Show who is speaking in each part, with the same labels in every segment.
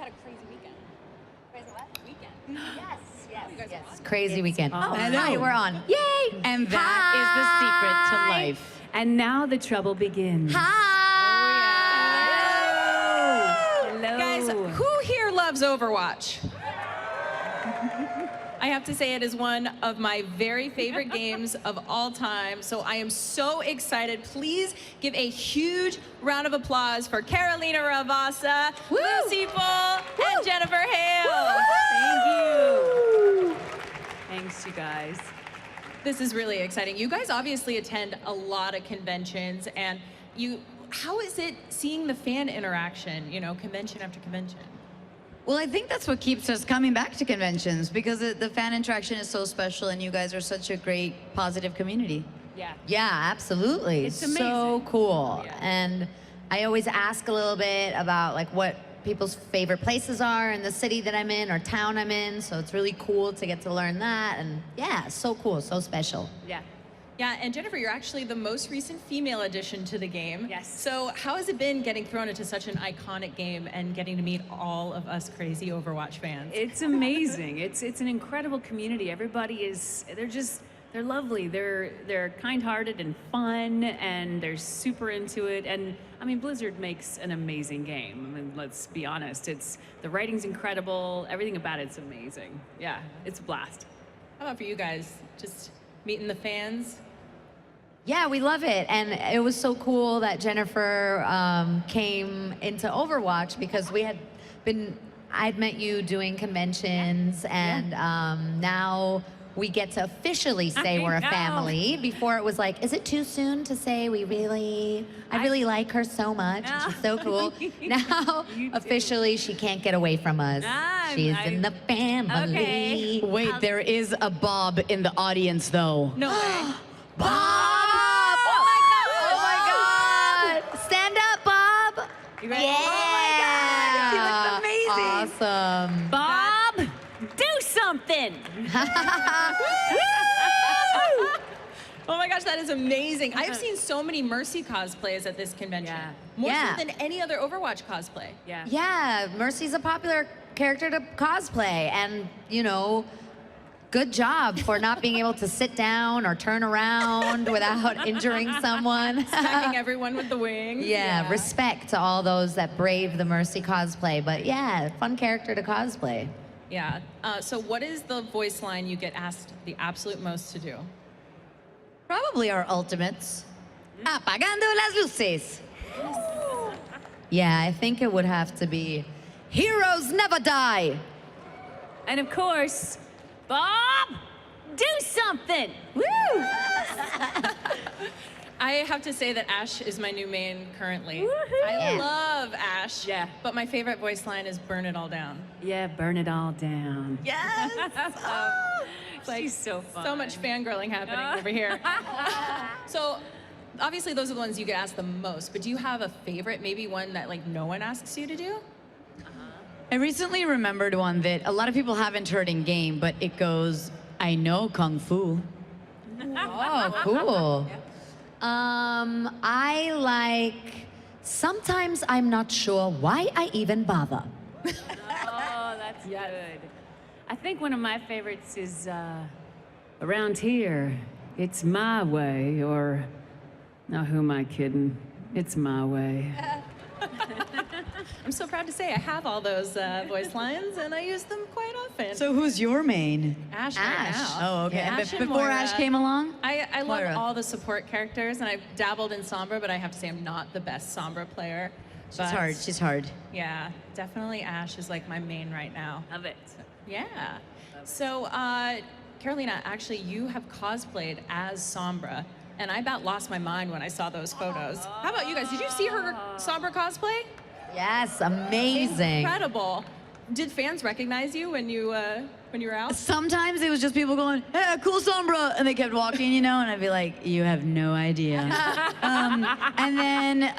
Speaker 1: had a crazy weekend. Crazy what? Weekend.
Speaker 2: Yes. Crazy weekend.
Speaker 3: Oh,
Speaker 2: hi, we're on. Yay!
Speaker 3: And that is the secret to life. And now the trouble begins.
Speaker 2: Hi!
Speaker 3: Hello.
Speaker 4: Guys, who here loves Overwatch? I have to say it is one of my very favorite games of all time, so I am so excited. Please give a huge round of applause for Carolina Ravassa, Lucie Pohl, and Jennifer Hale.
Speaker 3: Thank you. Thanks, you guys.
Speaker 4: This is really exciting. You guys obviously attend a lot of conventions, and how is it seeing the fan interaction, you know, convention after convention?
Speaker 2: Well, I think that's what keeps us coming back to conventions, because the fan interaction is so special, and you guys are such a great, positive community.
Speaker 3: Yeah.
Speaker 2: Yeah, absolutely.
Speaker 3: It's amazing.
Speaker 2: So cool.
Speaker 3: Yeah.
Speaker 2: And I always ask a little bit about like what people's favorite places are in the city that I'm in or town I'm in. So it's really cool to get to learn that. And yeah, so cool, so special.
Speaker 3: Yeah.
Speaker 4: Yeah, and Jennifer, you're actually the most recent female addition to the game.
Speaker 3: Yes.
Speaker 4: So how has it been getting thrown into such an iconic game and getting to meet all of us crazy Overwatch fans?
Speaker 3: It's amazing. It's an incredible community. Everybody they're lovely. They're kind-hearted and fun, and they're super into it. And I mean, Blizzard makes an amazing game. I mean, let's be honest. The writing's incredible. Everything about it's amazing. Yeah, it's a blast.
Speaker 4: How about for you guys? Just meeting the fans?
Speaker 2: Yeah, we love it. And it was so cool that Jennifer came into Overwatch, because I'd met you doing conventions, and now we get to officially say we're a family. Before it was like, is it too soon to say I really like her so much, and she's so cool. Now, officially, she can't get away from us. She's in the family.
Speaker 3: Okay.
Speaker 5: Wait, there is a Bob in the audience, though.
Speaker 4: No way.
Speaker 2: Bob! Oh my God! Stand up, Bob!
Speaker 3: You ready?
Speaker 2: Yeah!
Speaker 3: Oh my God, he looks amazing.
Speaker 2: Awesome.
Speaker 3: Bob, do something!
Speaker 4: Oh my gosh, that is amazing. I've seen so many Mercy cosplays at this convention.
Speaker 3: Yeah.
Speaker 4: More
Speaker 2: Yeah.
Speaker 4: so than any other Overwatch cosplay.
Speaker 3: Yeah.
Speaker 2: Yeah, Mercy's a popular character to cosplay, and you know, good job for not being able to sit down or turn around without injuring someone.
Speaker 4: Attacking everyone with the wings.
Speaker 2: Yeah, respect to all those that brave the Mercy cosplay, but yeah, fun character to cosplay.
Speaker 4: Yeah. So what is the voice line you get asked the absolute most to do?
Speaker 2: Probably our ultimates. Apagando las luces. Yeah, I think it would have to be Heroes Never Die.
Speaker 3: And of course, Bob, do something! Woo!
Speaker 4: I have to say that Ash is my new main currently. I
Speaker 2: Yeah.
Speaker 4: love Ash.
Speaker 3: Yeah.
Speaker 4: But my favorite voice line is Burn It All Down.
Speaker 3: Yeah, burn it all down.
Speaker 4: Yes!
Speaker 3: She's so fun.
Speaker 4: So much fangirling happening over here. So obviously those are the ones you get asked the most, but do you have a favorite, maybe one that like no one asks you to do?
Speaker 5: I recently remembered one that a lot of people haven't heard in game, but it goes, I know Kung Fu.
Speaker 2: Oh, cool. I like, sometimes I'm not sure why I even bother.
Speaker 3: Oh, that's good. I think one of my favorites is around here, it's my way, or, now who am I kidding? It's my way.
Speaker 4: I'm so proud to say I have all those voice lines and I use them quite often.
Speaker 5: So who's your main?
Speaker 4: Ash.
Speaker 2: Ash.
Speaker 4: Right now.
Speaker 5: Oh, okay.
Speaker 4: Yeah.
Speaker 5: And
Speaker 4: Ash and
Speaker 5: before
Speaker 4: Moira.
Speaker 5: Ash came along?
Speaker 4: I love
Speaker 5: Moira.
Speaker 4: all the support characters, and I've dabbled in Sombra, but I have to say I'm not the best Sombra player.
Speaker 5: She's
Speaker 4: But
Speaker 5: hard, she's hard.
Speaker 4: Yeah, definitely Ash is like my main right now.
Speaker 3: Love it.
Speaker 4: Yeah. So, Carolina, actually, you have cosplayed as Sombra, and I about lost my mind when I saw those photos. How about you guys? Did you see her Sombra cosplay?
Speaker 2: Yes, amazing.
Speaker 4: Incredible. Did fans recognize you when you were out?
Speaker 5: Sometimes it was just people going, hey, cool Sombra, and they kept walking, you know, and I'd be like, you have no idea. And then,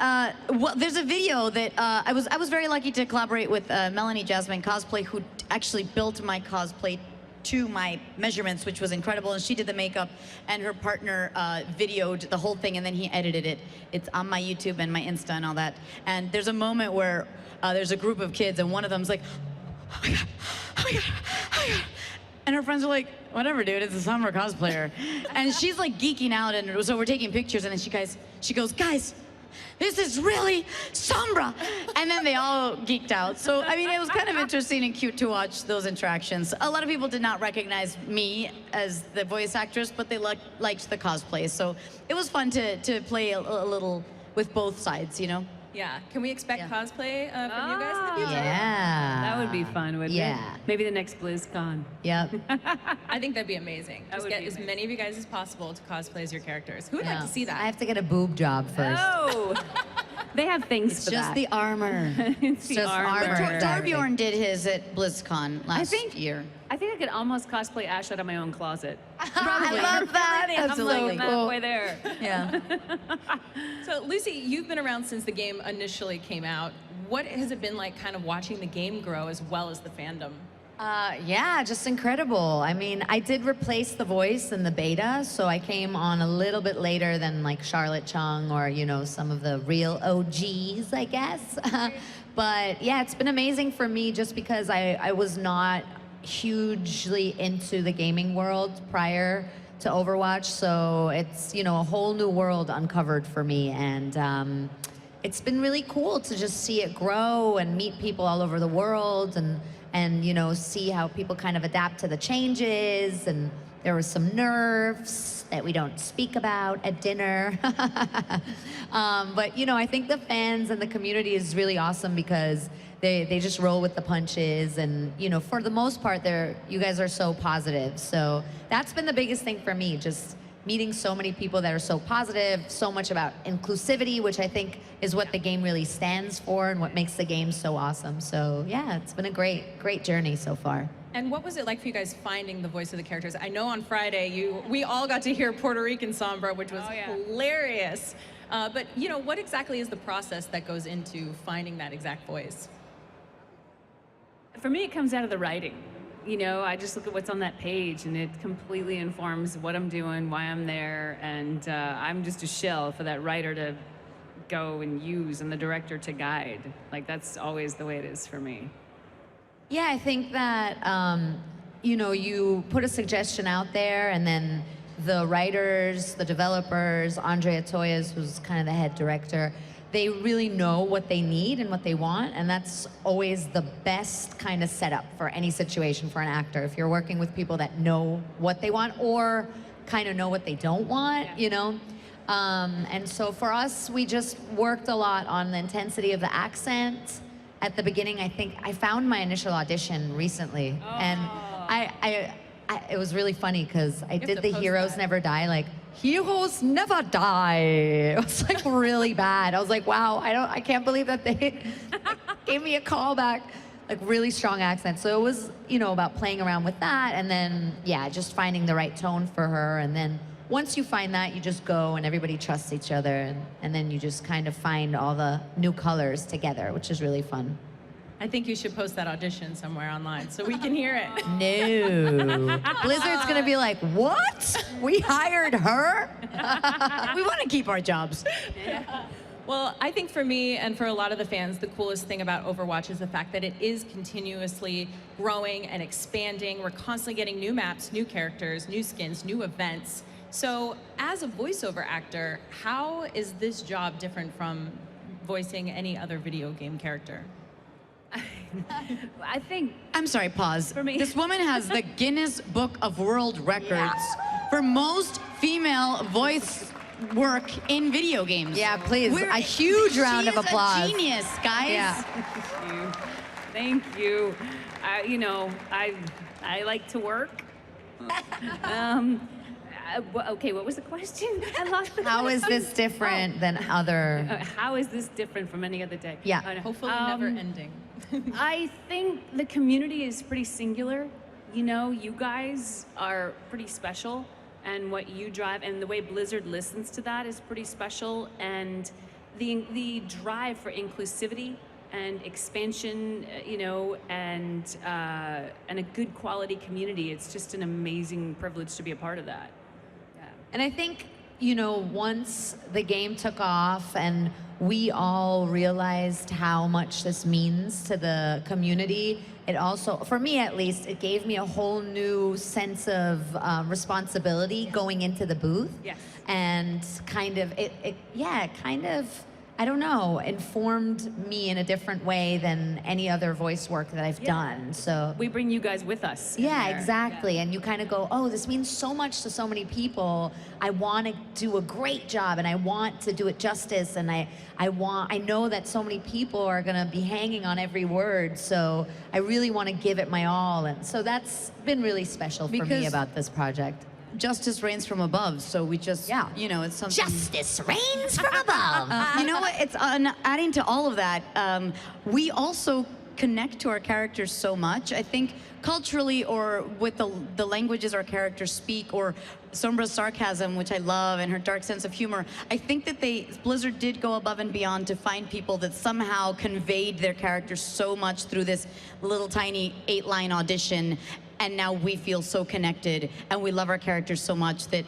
Speaker 5: well, there's a video that I was very lucky to collaborate with Melanie Jasmine Cosplay, who actually built my cosplay to my measurements, which was incredible. And she did the makeup, and her partner videoed the whole thing, and then he edited it. It's on my YouTube and my Insta and all that. And there's a moment where there's a group of kids, and one of them's like, oh my God, oh my God, oh my God. And her friends are like, whatever, dude, it's a Sombra cosplayer. And she's like geeking out, and so we're taking pictures, and then she goes, guys, this is really Sombra. And then they all geeked out. So, I mean, it was kind of interesting and cute to watch those interactions. A lot of people did not recognize me as the voice actress, but they liked the cosplay. So it was fun to play a little with both sides, you know?
Speaker 4: Yeah. Can we expect cosplay from you guys in the future?
Speaker 2: Yeah.
Speaker 3: That would be fun, wouldn't it?
Speaker 2: Yeah.
Speaker 3: Maybe the next BlizzCon.
Speaker 2: Yep.
Speaker 4: I think that'd be amazing.
Speaker 3: That
Speaker 4: Just
Speaker 3: would
Speaker 4: get
Speaker 3: be
Speaker 4: as
Speaker 3: amazing.
Speaker 4: many of you guys as possible to cosplay as your characters. Who would like
Speaker 2: Yeah.
Speaker 4: to see that?
Speaker 2: I have to get a boob job first.
Speaker 3: Oh, they have things
Speaker 2: It's
Speaker 3: for
Speaker 2: just
Speaker 3: that.
Speaker 2: the armor.
Speaker 3: It's the
Speaker 2: just
Speaker 3: armor.
Speaker 2: armor.
Speaker 5: Torbjorn did his at BlizzCon last
Speaker 3: think-
Speaker 5: year.
Speaker 3: I think I could almost cosplay Ash out of my own closet.
Speaker 2: I love that.
Speaker 3: I'm
Speaker 2: Absolutely.
Speaker 3: like halfway there.
Speaker 5: Yeah.
Speaker 4: So, Lucy, you've been around since the game initially came out. What has it been like kind of watching the game grow as well as the fandom?
Speaker 2: Yeah, just incredible. I mean, I did replace the voice in the beta, so I came on a little bit later than like Charlotte Chung or, you know, some of the real OGs, I guess. But yeah, it's been amazing for me just because I was not hugely into the gaming world prior to Overwatch, so it's, you know, a whole new world uncovered for me, and it's been really cool to just see it grow and meet people all over the world, and you know, see how people kind of adapt to the changes. And there were some nerfs that we don't speak about at dinner. But you know, I think the fans and the community is really awesome because they just roll with the punches, and you know, for the most part, you guys are so positive. So that's been the biggest thing for me, just meeting so many people that are so positive, so much about inclusivity, which I think is what the game really stands for and what makes the game so awesome. So yeah, it's been a great journey so far.
Speaker 4: And what was it like for you guys finding the voice of the characters? I know on Friday we all got to hear Puerto Rican Sombra, which was hilarious. But you know, what exactly is the process that goes into finding that exact voice?
Speaker 3: For me, it comes out of the writing. You know, I just look at what's on that page, and it completely informs what I'm doing, why I'm there, and I'm just a shell for that writer to go and use and the director to guide. Like, that's always the way it is for me.
Speaker 2: Yeah, I think that, you know, you put a suggestion out there, and then the writers, the developers, Andrea Toyas, who's kind of the head director, they really know what they need and what they want, and that's always the best kind of setup for any situation for an actor. If you're working with people that know what they want or kind of know what they don't want, you know? And so for us, we just worked a lot on the intensity of the accent. At the beginning, I think I found my initial audition recently, and it was really funny because I did the Heroes Never Die, like, Heroes Never Die. It was like really bad. I was like, wow, I can't believe that they gave me a call back, like really strong accent. So it was, you know, about playing around with that, and then, yeah, just finding the right tone for her. And then once you find that, you just go and everybody trusts each other, and then you just kind of find all the new colors together, which is really fun.
Speaker 4: I think you should post that audition somewhere online so we can hear it.
Speaker 2: No. Blizzard's gonna be like, what? We hired her?
Speaker 5: We want to keep our jobs.
Speaker 4: Well, I think for me and for a lot of the fans, the coolest thing about Overwatch is the fact that it is continuously growing and expanding. We're constantly getting new maps, new characters, new skins, new events. So as a voiceover actor, how is this job different from voicing any other video game character?
Speaker 3: I think
Speaker 5: I'm sorry, pause.
Speaker 3: For me.
Speaker 5: This woman has the Guinness Book of World Records for most female voice work in video games.
Speaker 2: Yeah, please, a huge round of applause.
Speaker 5: She is a genius, guys.
Speaker 2: Yeah.
Speaker 3: Thank you. You know, I like to work. Okay, what was the question? I lost the
Speaker 2: How is
Speaker 3: question.
Speaker 2: this different than other?
Speaker 3: How is this different from any other day?
Speaker 2: Yeah.
Speaker 4: Hopefully never ending.
Speaker 3: I think the community is pretty singular. You know, you guys are pretty special, and what you drive and the way Blizzard listens to that is pretty special, and the drive for inclusivity and expansion, you know, and a good quality community. It's just an amazing privilege to be a part of that. Yeah.
Speaker 2: And I think, you know, once the game took off and we all realized how much this means to the community, it also, for me at least, it gave me a whole new sense of responsibility going into the booth.
Speaker 3: Yes.
Speaker 2: And kind of, I don't know, informed me in a different way than any other voice work that I've done. So
Speaker 3: We bring you guys with us. in
Speaker 2: yeah,
Speaker 3: there.
Speaker 2: exactly.
Speaker 3: Yeah.
Speaker 2: And you kind of go, oh, this means so much to so many people. I want to do a great job and I want to do it justice. And I know that so many people are going to be hanging on every word. So I really want to give it my all. And so that's been really special for me
Speaker 5: Because-
Speaker 2: about this project.
Speaker 5: Justice reigns from above, so we just, you know, it's something.
Speaker 2: Justice reigns from above.
Speaker 5: You know what? It's adding to all of that. We also connect to our characters so much. I think culturally, or with the languages our characters speak, or Sombra's sarcasm, which I love, and her dark sense of humor. I think that Blizzard did go above and beyond to find people that somehow conveyed their characters so much through this little tiny 8-line audition. And now we feel so connected, and we love our characters so much that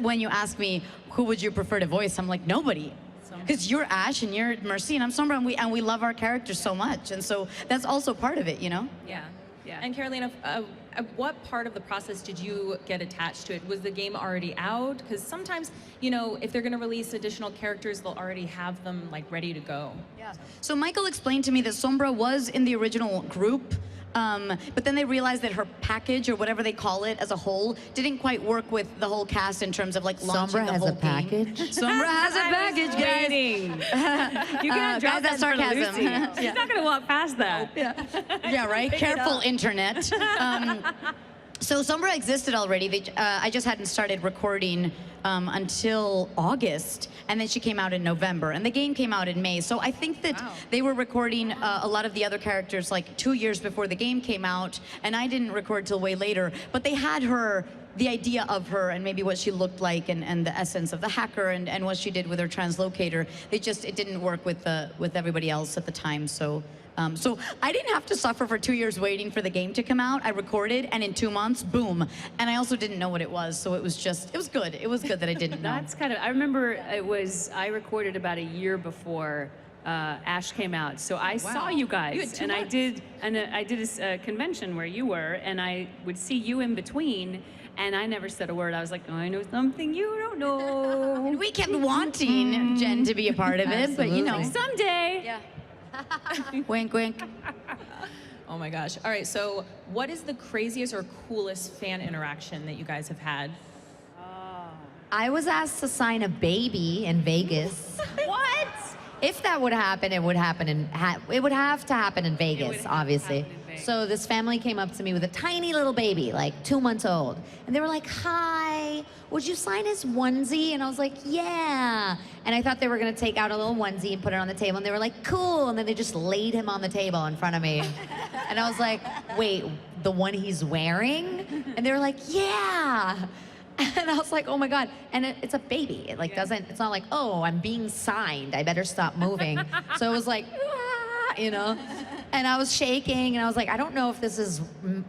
Speaker 5: when you ask me, who would you prefer to voice? I'm like, nobody. Because you're Ash, and you're Mercy, and I'm Sombra, and we love our characters so much. And so that's also part of it, you know?
Speaker 4: Yeah.
Speaker 3: Yeah.
Speaker 4: And Carolina, at what part of the process did you get attached to it? Was the game already out? Because sometimes, you know, if they're going to release additional characters, they'll already have them like ready to go.
Speaker 5: Yeah. So Michael explained to me that Sombra was in the original group, but then they realized that her package, or whatever they call it as a whole, didn't quite work with the whole cast in terms of like launching
Speaker 2: Sombra
Speaker 5: the
Speaker 2: has
Speaker 5: whole
Speaker 2: a package?
Speaker 5: game. Sombra has a package, guys.
Speaker 3: Waiting. You cannot drop
Speaker 5: guys, that's
Speaker 3: that in front of
Speaker 5: sarcasm.
Speaker 3: Lucy. She's not going to walk past that.
Speaker 5: Yeah, right? Careful, internet. So Sombra existed already. I just hadn't started recording until August, and then she came out in November, and the game came out in May. So I think that they were recording a lot of the other characters like 2 years before the game came out, and I didn't record till way later. But they had her, the idea of her, and maybe what she looked like, and the essence of the hacker, and what she did with her translocator. It didn't work with everybody else at the time. So I didn't have to suffer for 2 years waiting for the game to come out. I recorded, and in 2 months, boom. And I also didn't know what it was, so it was good. It was good that I didn't know.
Speaker 3: That's kind of, I remember I recorded about a year before Ash came out. So I saw you guys,
Speaker 4: You had 2
Speaker 3: and
Speaker 4: months.
Speaker 3: I did a convention where you were, and I would see you in between, and I never said a word. I was like, oh, I know something you don't know.
Speaker 5: And we kept wanting Jen to be a part of it, but you know.
Speaker 3: Someday.
Speaker 5: Yeah. Wink, wink.
Speaker 4: Oh my gosh. All right, so what is the craziest or coolest fan interaction that you guys have had?
Speaker 2: I was asked to sign a baby in Vegas.
Speaker 3: What?
Speaker 2: If that would happen, it would happen it would have to happen in Vegas,
Speaker 3: have to
Speaker 2: obviously.
Speaker 3: happen in Vegas.
Speaker 2: So this family came up to me with a tiny little baby, like 2 months old. And they were like, hi, would you sign his onesie? And I was like, yeah. And I thought they were gonna take out a little onesie and put it on the table. And they were like, cool. And then they just laid him on the table in front of me. And I was like, wait, the one he's wearing? And they were like, yeah. And I was like, oh my God. And it's a baby. It it's not like, oh, I'm being signed. I better stop moving. So it was like, ah, you know? And I was shaking, and I was like, I don't know if this is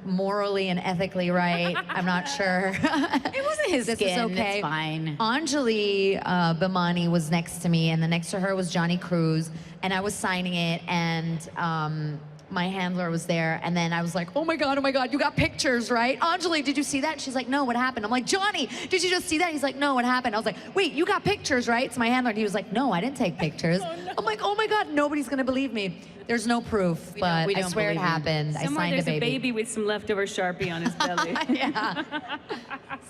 Speaker 2: morally and ethically right. I'm not sure.
Speaker 5: It wasn't his
Speaker 2: This
Speaker 5: skin.
Speaker 2: is okay.
Speaker 5: It's fine.
Speaker 2: Anjali Bhimani was next to me, and then next to her was Johnny Cruz, and I was signing it, and my handler was there, and then I was like, oh my God, you got pictures, right? Anjali, did you see that? She's like, no, what happened? I'm like, Johnny, did you just see that? He's like, no, what happened? I was like, wait, you got pictures, right? It's my handler, and he was like, no, I didn't take pictures. I'm like, oh my God, nobody's gonna believe me. There's no proof, but
Speaker 5: we
Speaker 2: I
Speaker 5: don't
Speaker 2: swear it
Speaker 5: believe you.
Speaker 2: happened. I
Speaker 3: Somewhere
Speaker 2: signed a
Speaker 3: there's
Speaker 2: baby.
Speaker 3: with some leftover Sharpie on his belly.
Speaker 2: Yeah.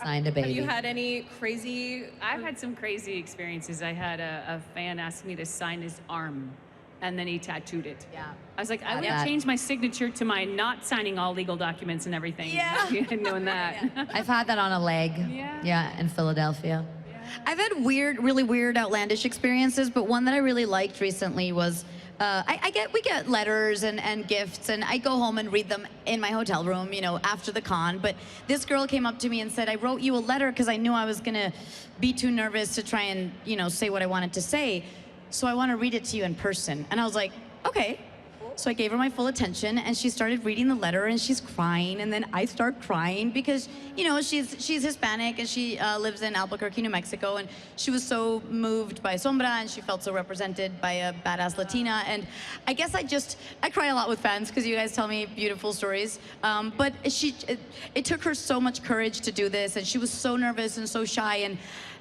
Speaker 2: Signed a baby.
Speaker 4: Have you had any crazy?
Speaker 3: I've had some crazy experiences. I had a fan ask me to sign his arm, and then he tattooed it.
Speaker 2: Yeah.
Speaker 3: I was like, I would
Speaker 2: Yeah.
Speaker 3: have changed my signature to my not signing all legal documents and everything.
Speaker 4: Yeah.
Speaker 3: If you had known that.
Speaker 2: I've had that on a leg.
Speaker 3: Yeah.
Speaker 2: In Philadelphia.
Speaker 5: I've had really weird, outlandish experiences, but one that I really liked recently was we get letters and gifts, and I go home and read them in my hotel room, you know, after the con. But this girl came up to me and said, I wrote you a letter because I knew I was gonna be too nervous to try and, you know, say what I wanted to say. So I want to read it to you in person. And I was like, okay. So I gave her my full attention, and she started reading the letter, and she's crying, and then I start crying because, you know, she's Hispanic, and she lives in Albuquerque, New Mexico, and she was so moved by Sombra, and she felt so represented by a badass Latina, and I guess I cry a lot with fans because you guys tell me beautiful stories, but it took her so much courage to do this, and she was so nervous and so shy,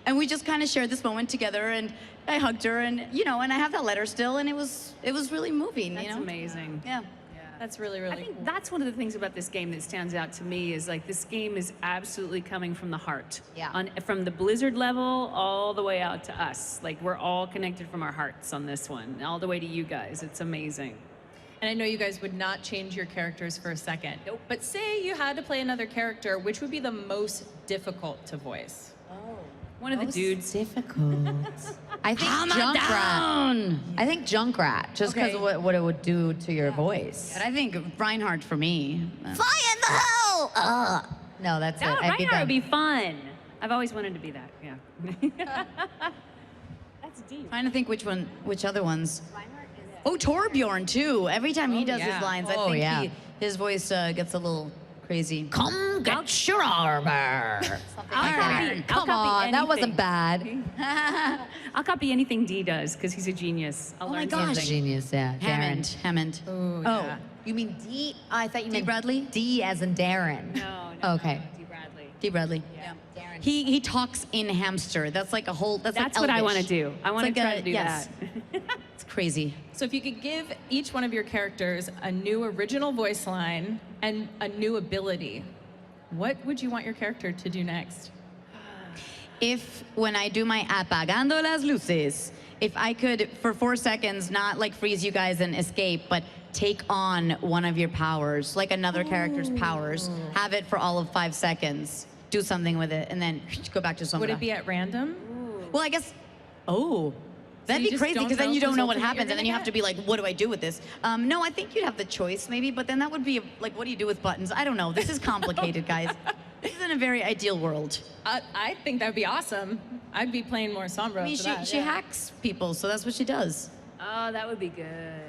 Speaker 5: and we just kind of shared this moment together, and I hugged her, and you know, and I have that letter still, and it was really moving.
Speaker 3: That's
Speaker 5: you know,
Speaker 3: amazing.
Speaker 5: yeah.
Speaker 4: That's really, really
Speaker 3: I think
Speaker 4: cool.
Speaker 3: that's one of the things about this game that stands out to me is like this game is absolutely coming from the heart.
Speaker 2: Yeah.
Speaker 3: From the Blizzard level all the way out to us. Like we're all connected from our hearts on this one, all the way to you guys. It's amazing.
Speaker 4: And I know you guys would not change your characters for a second.
Speaker 3: Nope.
Speaker 4: But say you had to play another character, which would be the most difficult to voice?
Speaker 3: One of the dudes.
Speaker 2: Difficult. I think
Speaker 5: Calm
Speaker 2: Junkrat.
Speaker 5: down.
Speaker 2: I think Junkrat, just because
Speaker 5: Okay.
Speaker 2: what it would do to your voice.
Speaker 5: But I think Reinhardt for me.
Speaker 2: Fly in the hell! No, that's
Speaker 3: No,
Speaker 2: it. I'd
Speaker 3: Reinhardt
Speaker 2: done.
Speaker 3: would be fun. I've always wanted to be that. Yeah. That's deep.
Speaker 5: Trying to think which other ones. Oh, Torbjorn too. Every time he does
Speaker 4: yeah.
Speaker 5: his lines,
Speaker 2: Oh,
Speaker 5: I think
Speaker 2: yeah.
Speaker 5: his voice gets a little crazy.
Speaker 2: Come get your armor.
Speaker 3: I'll copy-
Speaker 2: Come
Speaker 3: I'll copy
Speaker 2: on, that wasn't
Speaker 3: anything.
Speaker 2: bad.
Speaker 3: I'll copy anything D does because he's a genius. I'll
Speaker 5: Oh my
Speaker 3: learn
Speaker 5: gosh.
Speaker 3: something.
Speaker 2: Genius, yeah. Darren.
Speaker 5: Hammond.
Speaker 4: Ooh,
Speaker 2: Oh,
Speaker 4: yeah.
Speaker 2: you mean D? I thought you
Speaker 5: D.
Speaker 2: meant
Speaker 5: Bradley?
Speaker 2: D as in Darren.
Speaker 3: No.
Speaker 2: Okay.
Speaker 3: D. Bradley.
Speaker 5: D. Bradley.
Speaker 3: Yeah.
Speaker 2: Darren.
Speaker 5: He talks in hamster. That's like a whole. That's
Speaker 3: That's
Speaker 5: like
Speaker 3: what I want to
Speaker 5: Elvish.
Speaker 3: do. I want to
Speaker 5: It's like
Speaker 3: try
Speaker 5: a-
Speaker 3: to do
Speaker 5: yes.
Speaker 3: that.
Speaker 5: It's crazy.
Speaker 4: So if you could give each one of your characters a new original voice line and a new ability, what would you want your character to do next?
Speaker 5: If when I do my apagando las luces, if I could for 4 seconds not like freeze you guys and escape, but take on one of your powers, like another character's powers, have it for all of 5 seconds, do something with it, and then go back to Sombra.
Speaker 4: Would it be at random?
Speaker 5: Well, I guess. Oh. That'd
Speaker 4: you
Speaker 5: be
Speaker 4: just
Speaker 5: crazy
Speaker 4: don't
Speaker 5: because then
Speaker 4: know
Speaker 5: you don't
Speaker 4: whose
Speaker 5: know what
Speaker 4: ultimate you're
Speaker 5: happens, and then you
Speaker 4: gonna
Speaker 5: have to
Speaker 4: get?
Speaker 5: be like, what do I do with this? No, I think you'd have the choice maybe, but then that would be like, what do you do with buttons? I don't know. This is complicated, guys. This is in a very ideal world.
Speaker 4: I think that would be awesome. I'd be playing more Sombra
Speaker 5: I mean,
Speaker 4: for
Speaker 5: she,
Speaker 4: that.
Speaker 5: she
Speaker 4: yeah.
Speaker 5: hacks people, so that's what she does.
Speaker 3: Oh, that would be good.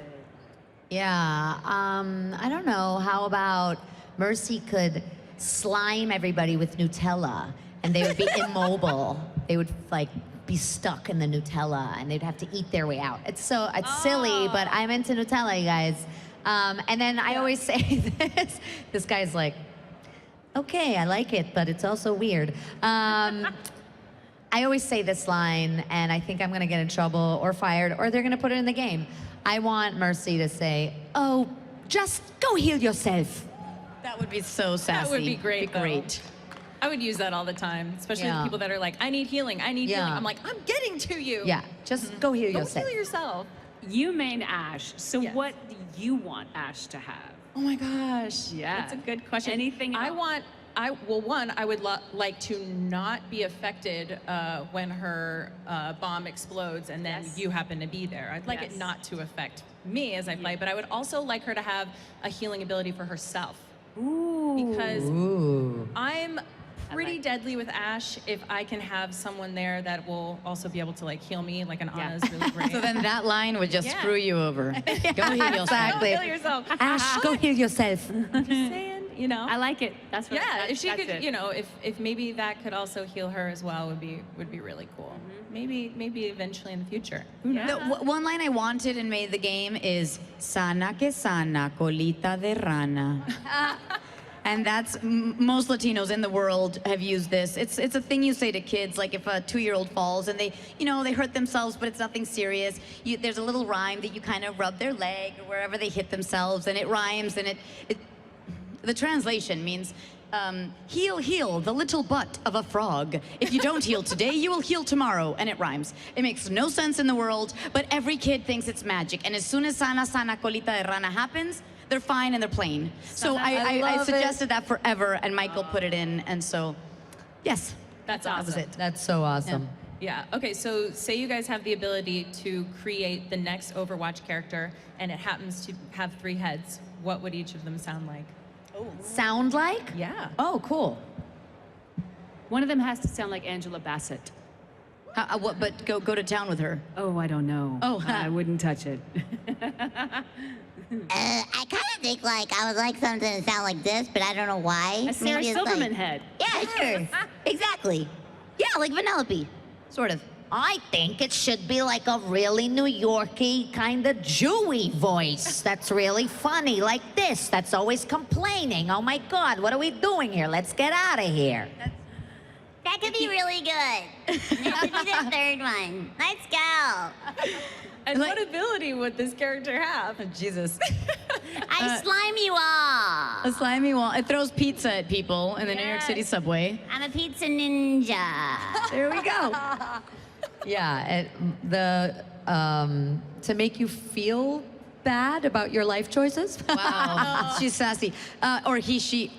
Speaker 2: Yeah, I don't know. How about Mercy could slime everybody with Nutella and they would be immobile. They would like be stuck in the Nutella and they'd have to eat their way out. It's silly, but I'm into Nutella, you guys. And then I always say this. This guy's like, okay, I like it, but it's also weird. I always say this line, and I think I'm gonna get in trouble or fired, or they're gonna put it in the game. I want Mercy to say, oh, just go heal yourself.
Speaker 5: That would be so sassy.
Speaker 4: That would be great, though.
Speaker 5: Great.
Speaker 4: I would use that all the time, especially
Speaker 2: Yeah.
Speaker 4: the people that are like, I need healing, I need
Speaker 2: Yeah.
Speaker 4: healing. I'm like, I'm getting to you.
Speaker 2: Yeah, just go heal
Speaker 4: Go
Speaker 2: yourself.
Speaker 4: heal yourself.
Speaker 3: You main Ash. So
Speaker 4: Yes.
Speaker 3: what do you want Ash to have?
Speaker 4: Oh my gosh.
Speaker 3: Yeah.
Speaker 4: That's a good question.
Speaker 3: Anything
Speaker 4: I
Speaker 3: else?
Speaker 4: want, one, I would like to not be affected when her bomb explodes and then
Speaker 3: Yes.
Speaker 4: you happen to be there. I'd like
Speaker 3: Yes.
Speaker 4: it not to affect me as I fight, but I would also like her to have a healing ability for herself.
Speaker 3: Ooh.
Speaker 4: Because
Speaker 2: Ooh.
Speaker 4: I'm pretty deadly with Ash if I can have someone there that will also be able to like heal me, like an
Speaker 3: Yeah.
Speaker 4: Anna's really great.
Speaker 5: So then that line would just
Speaker 4: Yeah.
Speaker 5: screw you over. Go heal yourself.
Speaker 2: Exactly.
Speaker 4: Heal yourself.
Speaker 2: Ash, go heal yourself.
Speaker 4: Just saying, you know.
Speaker 3: I like it. That's what.
Speaker 4: Yeah,
Speaker 3: that's,
Speaker 4: if she
Speaker 3: that's
Speaker 4: could,
Speaker 3: it.
Speaker 4: you know, if maybe that could also heal her as well, would be really cool. Maybe eventually in the future. Who knows?
Speaker 3: Yeah.
Speaker 5: One line I wanted and made the game is sana que sana, colita de rana. And that's, most Latinos in the world have used this. It's a thing you say to kids, like if a 2-year-old falls and they, you know, they hurt themselves, but it's nothing serious. There's a little rhyme that you kind of rub their leg or wherever they hit themselves, and it rhymes, and the translation means, heal, heal, the little butt of a frog. If you don't heal today, you will heal tomorrow, and it rhymes. It makes no sense in the world, but every kid thinks it's magic, and as soon as sana, sana, colita de rana happens, they're fine and they're plain. So I
Speaker 2: love
Speaker 5: suggested that forever, and Michael put it in, and so, yes.
Speaker 4: That's
Speaker 5: That was
Speaker 4: awesome.
Speaker 5: it.
Speaker 2: That's so awesome.
Speaker 4: Yeah. Okay. So say you guys have the ability to create the next Overwatch character, and it happens to have 3 heads. What would each of them sound like?
Speaker 2: Sound like?
Speaker 4: Yeah.
Speaker 2: Oh, cool.
Speaker 3: One of them has to sound like Angela Bassett.
Speaker 5: But go to town with her.
Speaker 3: Oh, I don't know.
Speaker 5: Oh.
Speaker 3: I wouldn't touch it.
Speaker 6: I kind of think like I would like something to sound like this, but I don't know why.
Speaker 3: A Sarah
Speaker 6: Maybe it's
Speaker 3: Silverman
Speaker 6: like,
Speaker 3: head.
Speaker 6: Yeah, sure. Exactly. Yeah, like Vanellope.
Speaker 5: Sort of.
Speaker 7: I think it should be like a really New Yorky kind of Jewy voice that's really funny, like this, that's always complaining. Oh my God, what are we doing here? Let's get out of here.
Speaker 6: That could be really good. That could be the third one. Let's go.
Speaker 4: And what ability would this character have?
Speaker 5: Jesus.
Speaker 6: I slime you all.
Speaker 5: A slimy wall. It throws pizza at people in the New York City subway.
Speaker 6: I'm a pizza ninja.
Speaker 5: There we go.
Speaker 2: Yeah, to make you feel bad about your life choices.
Speaker 5: Wow. She's sassy. Or he, she.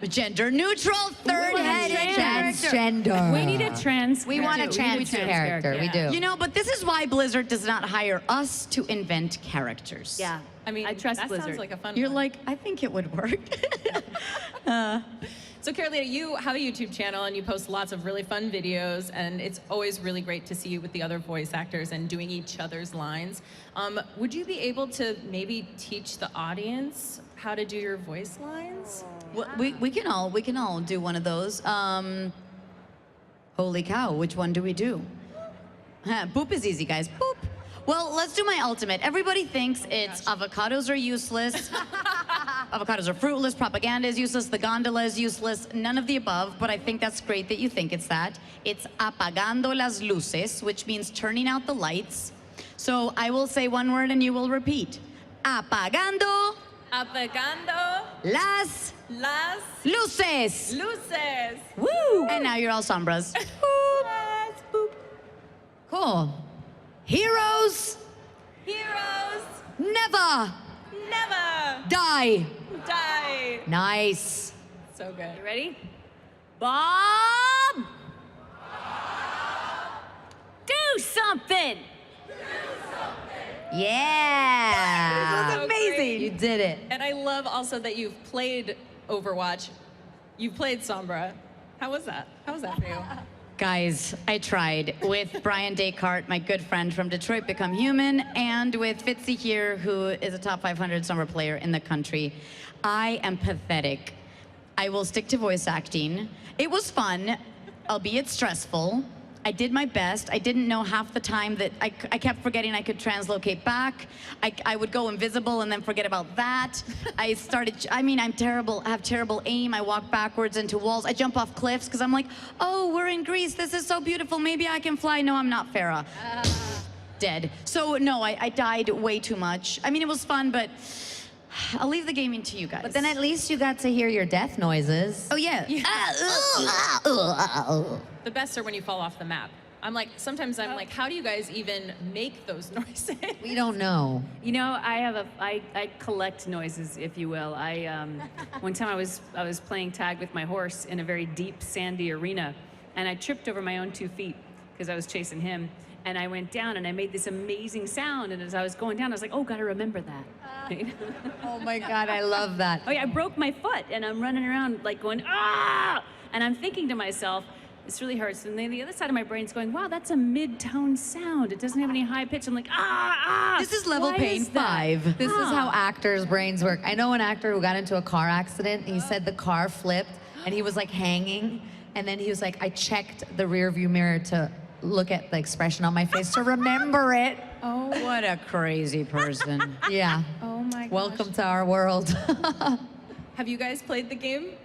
Speaker 5: Gender neutral, third-headed character.
Speaker 2: Transgender.
Speaker 3: We need a trans.
Speaker 2: We want a
Speaker 3: need
Speaker 2: trans character. We do.
Speaker 5: You know, but this is why Blizzard does not hire us to invent characters.
Speaker 3: Yeah.
Speaker 4: I mean,
Speaker 3: I trust
Speaker 4: that
Speaker 3: Blizzard.
Speaker 4: sounds like a fun
Speaker 5: You're
Speaker 4: one.
Speaker 5: like, I think it would work.
Speaker 4: So Carolina, you have a YouTube channel and you post lots of really fun videos, and it's always really great to see you with the other voice actors and doing each other's lines. Would you be able to maybe teach the audience how to do your voice lines?
Speaker 5: Well, we can all do one of those. Holy cow, which one do we do? Boop is easy, guys. Boop. Well, let's do my ultimate. Everybody thinks it's avocados are useless. Avocados are fruitless. Propaganda is useless. The gondola is useless. None of the above, but I think that's great that you think it's that. It's apagando las luces, which means turning out the lights. So I will say one word and you will repeat. Apagando
Speaker 4: Apagando
Speaker 5: las
Speaker 4: las
Speaker 5: luces.
Speaker 4: luces.
Speaker 5: Woo! And now you're all sombras.
Speaker 4: Yes, boop.
Speaker 2: Cool.
Speaker 5: Heroes
Speaker 4: Heroes
Speaker 2: Never
Speaker 4: never
Speaker 2: die.
Speaker 4: die.
Speaker 2: Nice.
Speaker 4: So good.
Speaker 3: You ready?
Speaker 7: Bob!
Speaker 3: Do something.
Speaker 2: Yeah.
Speaker 4: So great.
Speaker 2: You did it.
Speaker 4: And I love also that you've played Overwatch. You've played Sombra. How was that? How was that for you?
Speaker 5: Guys, I tried with Brian Descartes, my good friend from Detroit Become Human, and with Fitzy here, who is a top 500 summer player in the country. I am pathetic. I will stick to voice acting. It was fun, albeit stressful. I did my best. I didn't know half the time that I kept forgetting I could translocate back. I would go invisible and then forget about that. I'm terrible, I have terrible aim. I walk backwards into walls. I jump off cliffs because I'm like, oh, we're in Greece. This is so beautiful. Maybe I can fly. No, I'm not Farah. Dead. So no, I died way too much. I mean, it was fun, but I'll leave the gaming to you guys.
Speaker 2: But then at least you got to hear your death noises.
Speaker 5: Oh yeah.
Speaker 4: The best are when you fall off the map. Sometimes I'm like, how do you guys even make those noises?
Speaker 2: We don't know.
Speaker 3: You know, I collect noises, if you will. One time I was playing tag with my horse in a very deep sandy arena, and I tripped over my own 2 feet because I was chasing him. And I went down and I made this amazing sound. And as I was going down, I was like, oh, gotta remember that.
Speaker 2: Oh my God, I love that.
Speaker 3: Oh yeah, I broke my foot and I'm running around like going, ah! And I'm thinking to myself, this really hurts. And then the other side of my brain's going, wow, that's a mid-tone sound. It doesn't have any high pitch. I'm like, ah!
Speaker 5: This is level
Speaker 3: Why
Speaker 5: pain
Speaker 3: is that?
Speaker 5: 5.
Speaker 2: This is how actors' brains work. I know an actor who got into a car accident. He said the car flipped and he was like hanging. And then he was like, I checked the rear view mirror to look at the expression on my face to remember it.
Speaker 5: Oh, what a crazy person.
Speaker 2: Yeah.
Speaker 4: Oh my gosh.
Speaker 2: Welcome to our world.
Speaker 4: Have you guys played the game?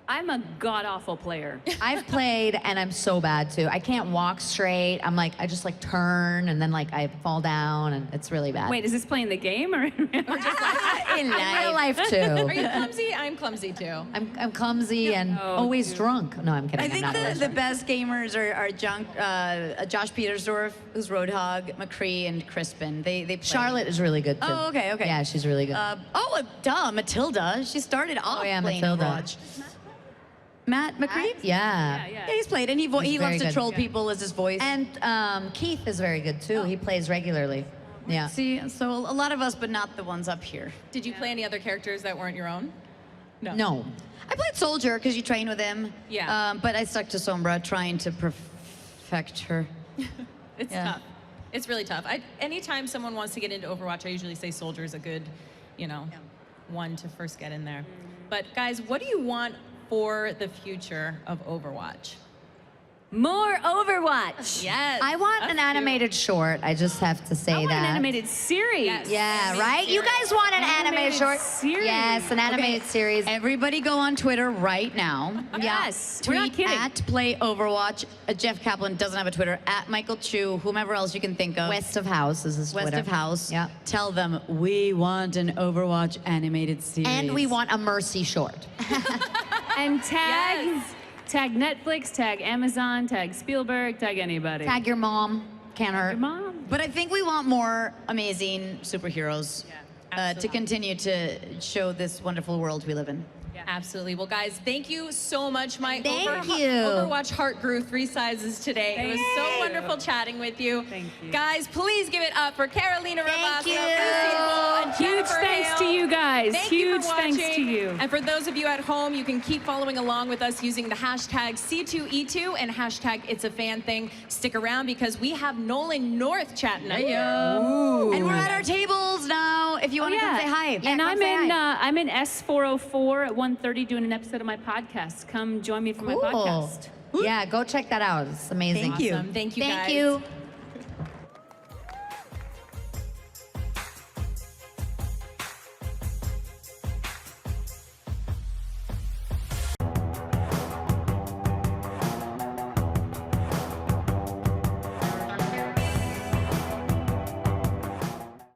Speaker 3: I'm a god-awful player.
Speaker 2: I've played and I'm so bad too. I can't walk straight. I just like turn and then like I fall down and it's really bad.
Speaker 3: Wait, is this playing the game or just like,
Speaker 2: in real life
Speaker 4: Are
Speaker 2: too.
Speaker 4: you clumsy? I'm clumsy too.
Speaker 2: I'm clumsy and
Speaker 3: Oh,
Speaker 2: always
Speaker 3: dude.
Speaker 2: drunk. No, I'm kidding.
Speaker 5: I
Speaker 2: I'm
Speaker 5: think
Speaker 2: not always
Speaker 5: the
Speaker 2: drunk.
Speaker 5: best gamers are Josh Petersdorf, who's Roadhog, McCree, and Crispin. They play.
Speaker 2: Charlotte is really good too.
Speaker 5: Oh, okay.
Speaker 2: Yeah, she's really good.
Speaker 5: Duh, Matilda. She started off
Speaker 2: yeah,
Speaker 5: playing
Speaker 2: Matilda.
Speaker 5: Overwatch. Matt McCree?
Speaker 2: Yeah.
Speaker 3: yeah.
Speaker 5: Yeah, he's played, and he
Speaker 2: He's
Speaker 5: loves
Speaker 2: very
Speaker 5: to
Speaker 2: good.
Speaker 5: troll people as his voice.
Speaker 2: And Keith is very good too. He plays regularly. Yeah.
Speaker 5: See, so a lot of us, but not the ones up here.
Speaker 4: Did you play any other characters that weren't your own?
Speaker 2: No.
Speaker 5: I played Soldier because you train with him.
Speaker 4: Yeah.
Speaker 5: But I stuck to Sombra, trying to perfect her.
Speaker 4: It's
Speaker 5: Yeah.
Speaker 4: tough. It's really tough. Anytime someone wants to get into Overwatch, I usually say Soldier is a good, one to first get in there. But guys, what do you want for the future of Overwatch?
Speaker 3: More Overwatch.
Speaker 4: Yes.
Speaker 2: I want an animated short. I just have to say
Speaker 3: I want
Speaker 2: that.
Speaker 3: an animated series.
Speaker 4: Yes.
Speaker 2: Yeah,
Speaker 4: Animated
Speaker 2: right? You
Speaker 4: series.
Speaker 2: guys want an animated
Speaker 3: Animated
Speaker 2: short?
Speaker 3: series.
Speaker 2: Yes, an animated series.
Speaker 5: Everybody go on Twitter right now.
Speaker 3: Yes. We're not
Speaker 5: Tweet
Speaker 3: kidding.
Speaker 5: at Play Overwatch. Jeff Kaplan doesn't have a Twitter. At Michael Chu, whomever else you can think of.
Speaker 2: West of House is his
Speaker 5: West
Speaker 2: Twitter.
Speaker 5: of House.
Speaker 2: Yeah.
Speaker 5: Tell them we want an Overwatch animated series.
Speaker 2: And we want a Mercy short.
Speaker 3: And tag,
Speaker 4: Yes.
Speaker 3: tag Netflix, tag Amazon, tag Spielberg, tag anybody.
Speaker 2: Tag your mom. Can't hurt.
Speaker 3: your mom.
Speaker 5: But I think we want more amazing superheroes to
Speaker 4: absolutely.
Speaker 5: continue to show this wonderful world we live in.
Speaker 4: Absolutely. Well, guys, thank you so much. My
Speaker 2: Thank you.
Speaker 4: Overwatch heart grew 3 sizes today. It was so wonderful chatting with you.
Speaker 3: Thank you.
Speaker 4: Guys, please give it up for Carolina Ravassa,
Speaker 2: you.
Speaker 4: Lucie Pohl, and
Speaker 3: Huge
Speaker 4: Jennifer
Speaker 3: thanks
Speaker 4: Hale.
Speaker 3: to you guys.
Speaker 4: Thank you
Speaker 3: Huge
Speaker 4: for
Speaker 3: thanks
Speaker 4: watching.
Speaker 3: to you.
Speaker 4: And for those of you at home, you can keep following along with us using the hashtag C2E2 and hashtag It's a Fan Thing. Stick around because we have Nolan North chatting up here.
Speaker 5: And we're at our tables now. If you want to come say hi.
Speaker 3: And
Speaker 2: come
Speaker 3: I'm
Speaker 2: say
Speaker 3: in
Speaker 2: hi.
Speaker 3: I'm in S404 at 1:30 doing an episode of my podcast. Come join me for my
Speaker 2: Cool.
Speaker 3: podcast.
Speaker 2: Yeah, go check that out. It's amazing.
Speaker 5: Thank you.
Speaker 4: Awesome. Thank you,
Speaker 2: Thank
Speaker 4: guys.
Speaker 2: you.